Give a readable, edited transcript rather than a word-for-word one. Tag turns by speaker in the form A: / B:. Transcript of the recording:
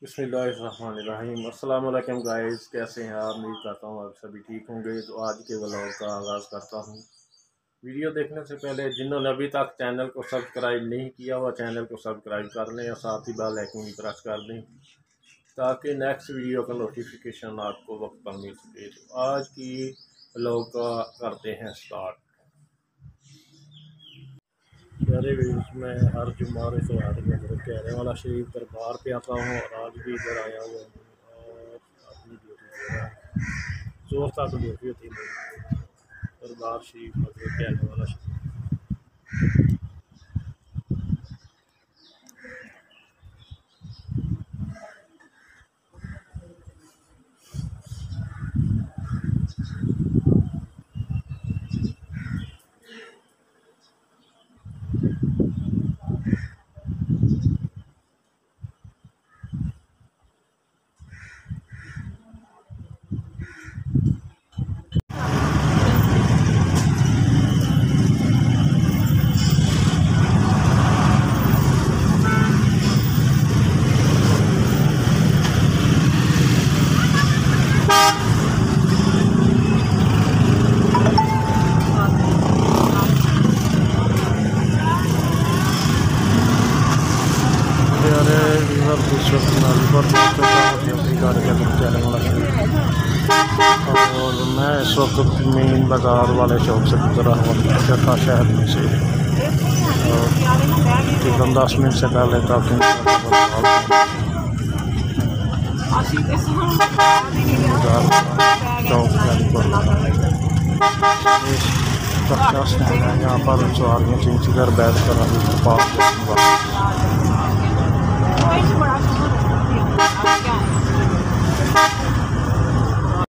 A: बिस्मिल्लाहिर्रहमानिर्रहीम। अस्सलाम वालेकुम गाइस, कैसे हैं आप? उम्मीद करता हूँ आप सभी ठीक होंगे। तो आज के व्लॉग का आगाज़ करता हूँ। वीडियो देखने से पहले जिन्होंने अभी तक चैनल को सब्सक्राइब नहीं किया हुआ, चैनल को सब्सक्राइब कर लें और साथ ही बेल आइकन भी प्रेस कर दें ताकि नेक्स्ट वीडियो का नोटिफिकेशन आपको वक्त पर मिल सके। तो आज की व्लॉग का करते हैं स्टार्ट। प्यारे व्यूज़, मैं हर जुम्मे सवार में कहने वाला शरीफ दरबार पे आता हूँ और आज भी इधर आया हुआ हूँ और अपनी ड्यूटी दे रहा हूँ। जोर तक ड्यूटी होती है दरबार शरीफ मतलब कहने वाला शरीफ। इस वक्त नाली पर पहुँच चुका हूँ अपनी गाड़ी के अंदर कहने वाला शरीफ और मैं इस वक्त मेन बाज़ार वाले चौक से गुजर रहा हूँ जखा शहर में से। तकरीबन 10 मिनट से पहले काफ़ी चौक यहाँ पर सवारियाँ चिंची कर बैठ कर